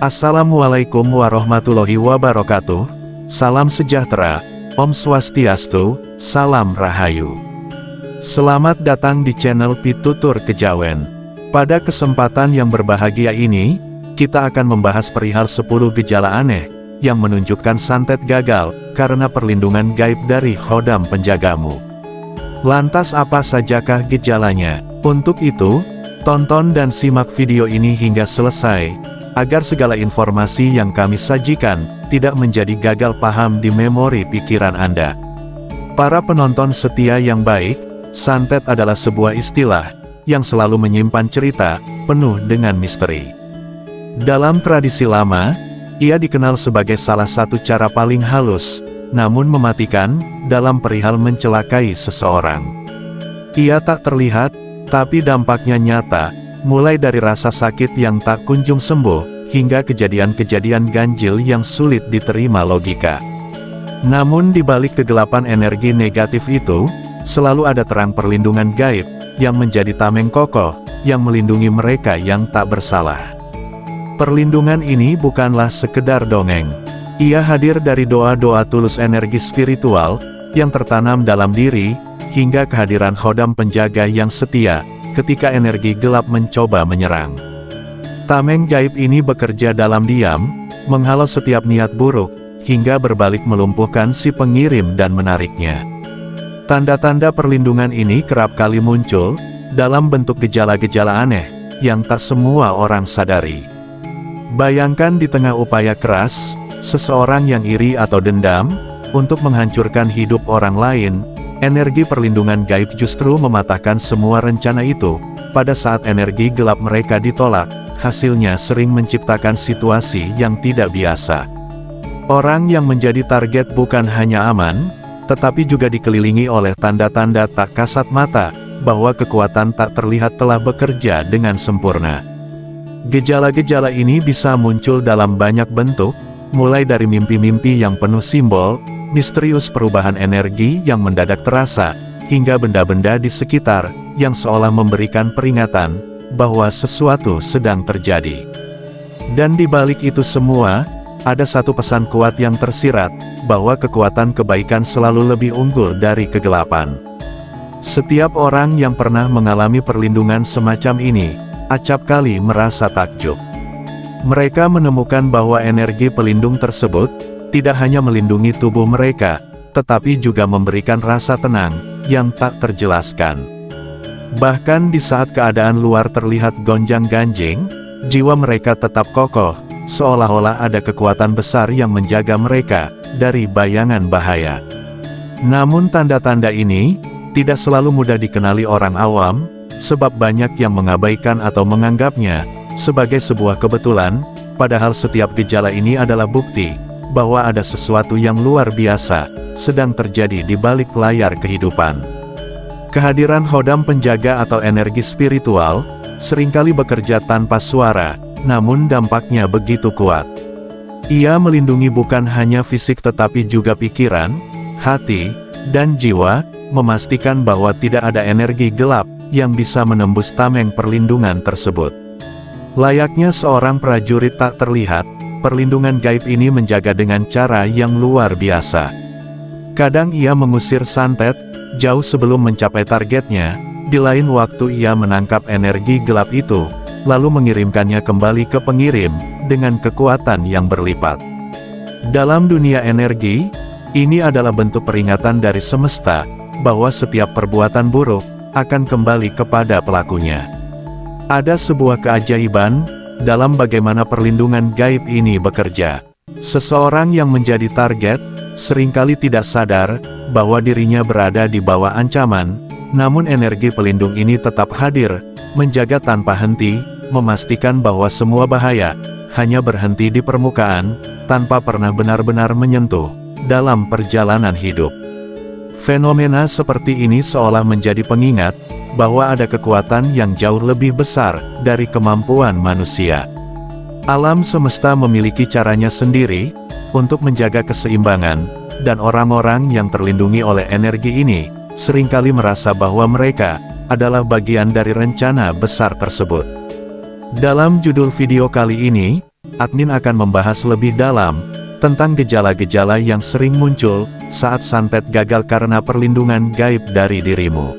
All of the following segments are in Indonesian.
Assalamualaikum warahmatullahi wabarakatuh. Salam sejahtera, Om Swastiastu, Salam Rahayu. Selamat datang di channel Pitutur Kejawen. Pada kesempatan yang berbahagia ini, kita akan membahas perihal 10 gejala aneh yang menunjukkan santet gagal karena perlindungan gaib dari khodam penjagamu. Lantas apa sajakah gejalanya? Untuk itu, tonton dan simak video ini hingga selesai, agar segala informasi yang kami sajikan tidak menjadi gagal paham di memori pikiran Anda. Para penonton setia yang baik, santet adalah sebuah istilah yang selalu menyimpan cerita penuh dengan misteri. Dalam tradisi lama, ia dikenal sebagai salah satu cara paling halus, namun mematikan, dalam perihal mencelakai seseorang. Ia tak terlihat, tapi dampaknya nyata, mulai dari rasa sakit yang tak kunjung sembuh, hingga kejadian-kejadian ganjil yang sulit diterima logika. Namun di balik kegelapan energi negatif itu, selalu ada terang perlindungan gaib, yang menjadi tameng kokoh, yang melindungi mereka yang tak bersalah. Perlindungan ini bukanlah sekedar dongeng. Ia hadir dari doa-doa tulus energi spiritual, yang tertanam dalam diri, hingga kehadiran khodam penjaga yang setia, ketika energi gelap mencoba menyerang. Tameng gaib ini bekerja dalam diam, menghalau setiap niat buruk, hingga berbalik melumpuhkan si pengirim dan menariknya. Tanda-tanda perlindungan ini kerap kali muncul, dalam bentuk gejala-gejala aneh, yang tak semua orang sadari. Bayangkan di tengah upaya keras, seseorang yang iri atau dendam, untuk menghancurkan hidup orang lain, energi perlindungan gaib justru mematahkan semua rencana itu. Pada saat energi gelap mereka ditolak, hasilnya sering menciptakan situasi yang tidak biasa. Orang yang menjadi target bukan hanya aman, tetapi juga dikelilingi oleh tanda-tanda tak kasat mata, bahwa kekuatan tak terlihat telah bekerja dengan sempurna. Gejala-gejala ini bisa muncul dalam banyak bentuk, mulai dari mimpi-mimpi yang penuh simbol, misterius perubahan energi yang mendadak terasa, hingga benda-benda di sekitar, yang seolah memberikan peringatan, bahwa sesuatu sedang terjadi. Dan di balik itu semua, ada satu pesan kuat yang tersirat, bahwa kekuatan kebaikan selalu lebih unggul dari kegelapan. Setiap orang yang pernah mengalami perlindungan semacam ini, acap kali merasa takjub. Mereka menemukan bahwa energi pelindung tersebut, tidak hanya melindungi tubuh mereka, tetapi juga memberikan rasa tenang, yang tak terjelaskan. Bahkan di saat keadaan luar terlihat gonjang-ganjing, jiwa mereka tetap kokoh, seolah-olah ada kekuatan besar yang menjaga mereka dari bayangan bahaya. Namun tanda-tanda ini tidak selalu mudah dikenali orang awam, sebab banyak yang mengabaikan atau menganggapnya sebagai sebuah kebetulan, padahal setiap gejala ini adalah bukti bahwa ada sesuatu yang luar biasa sedang terjadi di balik layar kehidupan. Kehadiran khodam penjaga atau energi spiritual, seringkali bekerja tanpa suara, namun dampaknya begitu kuat. Ia melindungi bukan hanya fisik tetapi juga pikiran, hati, dan jiwa, memastikan bahwa tidak ada energi gelap, yang bisa menembus tameng perlindungan tersebut. Layaknya seorang prajurit tak terlihat, perlindungan gaib ini menjaga dengan cara yang luar biasa. Kadang ia mengusir santet, jauh sebelum mencapai targetnya, di lain waktu ia menangkap energi gelap itu, lalu mengirimkannya kembali ke pengirim, dengan kekuatan yang berlipat. Dalam dunia energi, ini adalah bentuk peringatan dari semesta, bahwa setiap perbuatan buruk, akan kembali kepada pelakunya. Ada sebuah keajaiban, dalam bagaimana perlindungan gaib ini bekerja. Seseorang yang menjadi target, seringkali tidak sadar, bahwa dirinya berada di bawah ancaman, namun energi pelindung ini tetap hadir, menjaga tanpa henti, memastikan bahwa semua bahaya, hanya berhenti di permukaan, tanpa pernah benar-benar menyentuh, dalam perjalanan hidup. Fenomena seperti ini seolah menjadi pengingat, bahwa ada kekuatan yang jauh lebih besar, dari kemampuan manusia. Alam semesta memiliki caranya sendiri, untuk menjaga keseimbangan, dan orang-orang yang terlindungi oleh energi ini, seringkali merasa bahwa mereka adalah bagian dari rencana besar tersebut. Dalam judul video kali ini, admin akan membahas lebih dalam tentang gejala-gejala yang sering muncul saat santet gagal karena perlindungan gaib dari dirimu.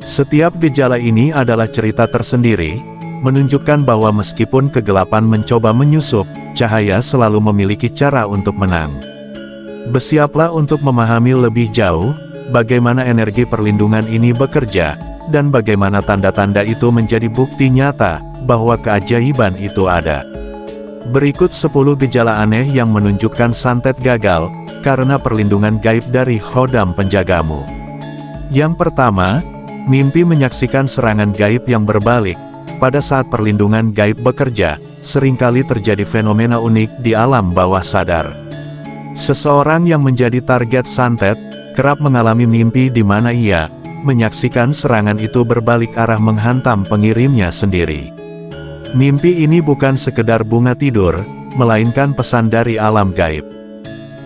Setiap gejala ini adalah cerita tersendiri, menunjukkan bahwa meskipun kegelapan mencoba menyusup, cahaya selalu memiliki cara untuk menang. Bersiaplah untuk memahami lebih jauh bagaimana energi perlindungan ini bekerja, dan bagaimana tanda-tanda itu menjadi bukti nyata bahwa keajaiban itu ada. Berikut 10 gejala aneh yang menunjukkan santet gagal karena perlindungan gaib dari khodam penjagamu. Yang pertama, mimpi menyaksikan serangan gaib yang berbalik. Pada saat perlindungan gaib bekerja, seringkali terjadi fenomena unik di alam bawah sadar. Seseorang yang menjadi target santet kerap mengalami mimpi di mana ia menyaksikan serangan itu berbalik arah menghantam pengirimnya sendiri. Mimpi ini bukan sekedar bunga tidur, melainkan pesan dari alam gaib.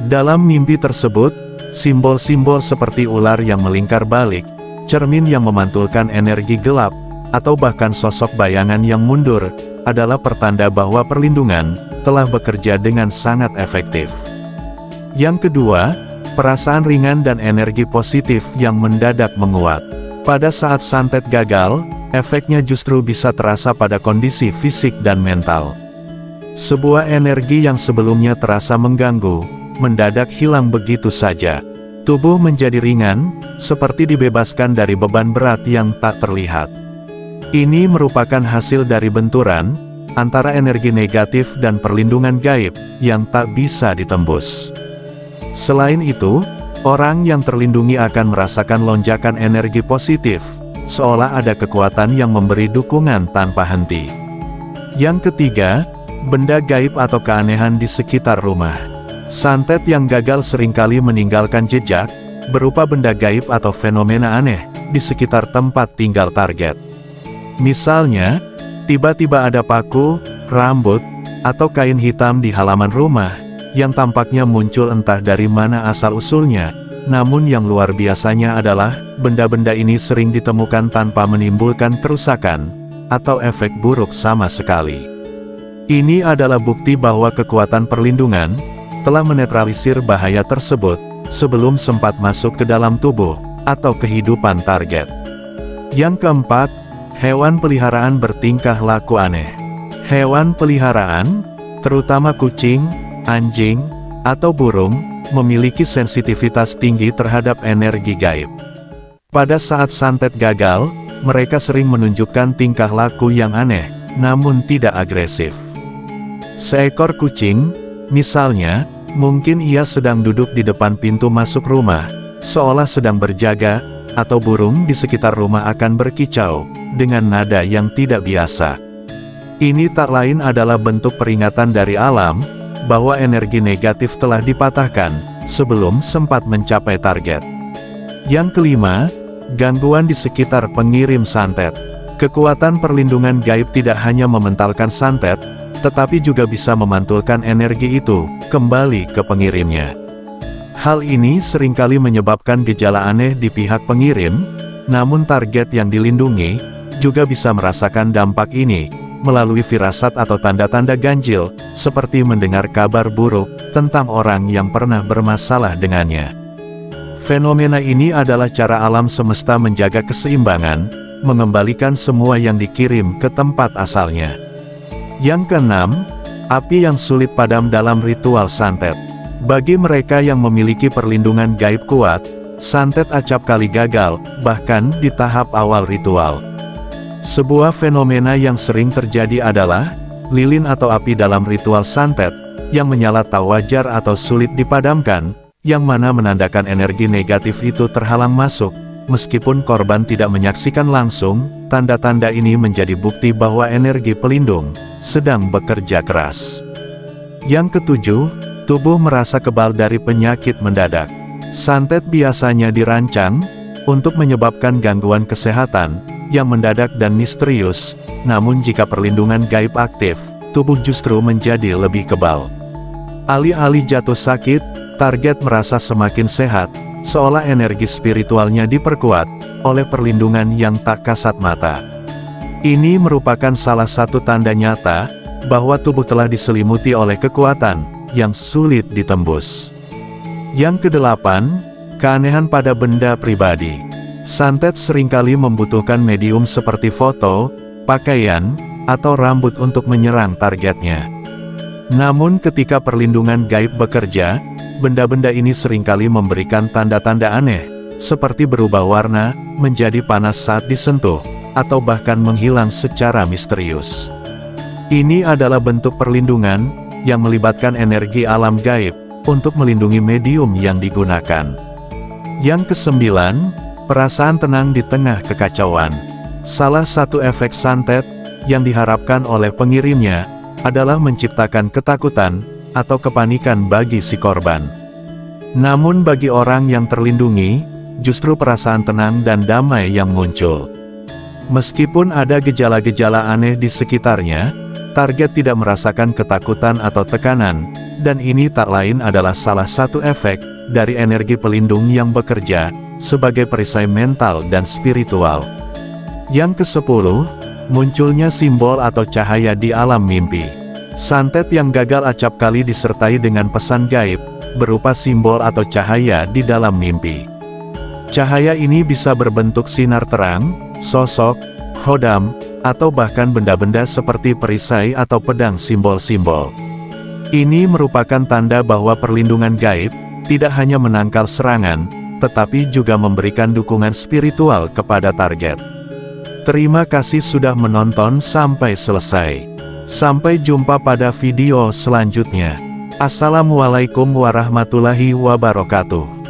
Dalam mimpi tersebut, simbol-simbol seperti ular yang melingkar balik, cermin yang memantulkan energi gelap, atau bahkan sosok bayangan yang mundur, adalah pertanda bahwa perlindungan telah bekerja dengan sangat efektif. Yang kedua, perasaan ringan dan energi positif yang mendadak menguat. Pada saat santet gagal, efeknya justru bisa terasa pada kondisi fisik dan mental. Sebuah energi yang sebelumnya terasa mengganggu, mendadak hilang begitu saja. Tubuh menjadi ringan, seperti dibebaskan dari beban berat yang tak terlihat. Ini merupakan hasil dari benturan antara energi negatif dan perlindungan gaib yang tak bisa ditembus. Selain itu, orang yang terlindungi akan merasakan lonjakan energi positif, seolah ada kekuatan yang memberi dukungan tanpa henti. Yang ketiga, benda gaib atau keanehan di sekitar rumah. Santet yang gagal seringkali meninggalkan jejak, berupa benda gaib atau fenomena aneh di sekitar tempat tinggal target. Misalnya, tiba-tiba ada paku, rambut, atau kain hitam di halaman rumah, yang tampaknya muncul entah dari mana asal-usulnya. Namun yang luar biasanya adalah, benda-benda ini sering ditemukan tanpa menimbulkan kerusakan, atau efek buruk sama sekali. Ini adalah bukti bahwa kekuatan perlindungan telah menetralisir bahaya tersebut, sebelum sempat masuk ke dalam tubuh, atau kehidupan target. Yang keempat, hewan peliharaan bertingkah laku aneh. Hewan peliharaan, terutama kucing, anjing, atau burung, memiliki sensitivitas tinggi terhadap energi gaib. Pada saat santet gagal, mereka sering menunjukkan tingkah laku yang aneh, namun tidak agresif. Seekor kucing, misalnya, mungkin ia sedang duduk di depan pintu masuk rumah, seolah sedang berjaga, atau burung di sekitar rumah akan berkicau, dengan nada yang tidak biasa. Ini tak lain adalah bentuk peringatan dari alam, bahwa energi negatif telah dipatahkan, sebelum sempat mencapai target. Yang kelima, gangguan di sekitar pengirim santet. Kekuatan perlindungan gaib tidak hanya mementalkan santet, tetapi juga bisa memantulkan energi itu, kembali ke pengirimnya. Hal ini seringkali menyebabkan gejala aneh di pihak pengirim, namun target yang dilindungi, juga bisa merasakan dampak ini, melalui firasat atau tanda-tanda ganjil, seperti mendengar kabar buruk tentang orang yang pernah bermasalah dengannya. Fenomena ini adalah cara alam semesta menjaga keseimbangan, mengembalikan semua yang dikirim ke tempat asalnya. Yang keenam, api yang sulit padam dalam ritual santet. Bagi mereka yang memiliki perlindungan gaib kuat, santet acap kali gagal, bahkan di tahap awal ritual. Sebuah fenomena yang sering terjadi adalah lilin atau api dalam ritual santet, yang menyala tak wajar atau sulit dipadamkan, yang mana menandakan energi negatif itu terhalang masuk. Meskipun korban tidak menyaksikan langsung, tanda-tanda ini menjadi bukti bahwa energi pelindung sedang bekerja keras. Yang ketujuh, tubuh merasa kebal dari penyakit mendadak. Santet biasanya dirancang untuk menyebabkan gangguan kesehatan yang mendadak dan misterius, namun jika perlindungan gaib aktif, tubuh justru menjadi lebih kebal. Alih-alih jatuh sakit, target merasa semakin sehat, seolah energi spiritualnya diperkuat oleh perlindungan yang tak kasat mata. Ini merupakan salah satu tanda nyata bahwa tubuh telah diselimuti oleh kekuatan yang sulit ditembus. Yang kedelapan, keanehan pada benda pribadi. Santet seringkali membutuhkan medium seperti foto, pakaian, atau rambut untuk menyerang targetnya. Namun ketika perlindungan gaib bekerja, benda-benda ini seringkali memberikan tanda-tanda aneh, seperti berubah warna, menjadi panas saat disentuh, atau bahkan menghilang secara misterius. Ini adalah bentuk perlindungan yang melibatkan energi alam gaib untuk melindungi medium yang digunakan. Yang kesembilan, perasaan tenang di tengah kekacauan. Salah satu efek santet yang diharapkan oleh pengirimnya adalah menciptakan ketakutan atau kepanikan bagi si korban. Namun bagi orang yang terlindungi, justru perasaan tenang dan damai yang muncul. Meskipun ada gejala-gejala aneh di sekitarnya, target tidak merasakan ketakutan atau tekanan, dan ini tak lain adalah salah satu efek dari energi pelindung yang bekerja sebagai perisai mental dan spiritual. Yang ke-10, munculnya simbol atau cahaya di alam mimpi. Santet yang gagal acap kali disertai dengan pesan gaib, berupa simbol atau cahaya di dalam mimpi. Cahaya ini bisa berbentuk sinar terang, sosok, khodam, atau bahkan benda-benda seperti perisai atau pedang simbol-simbol. Ini merupakan tanda bahwa perlindungan gaib tidak hanya menangkal serangan, tetapi juga memberikan dukungan spiritual kepada target. Terima kasih sudah menonton sampai selesai. Sampai jumpa pada video selanjutnya. Assalamualaikum warahmatullahi wabarakatuh.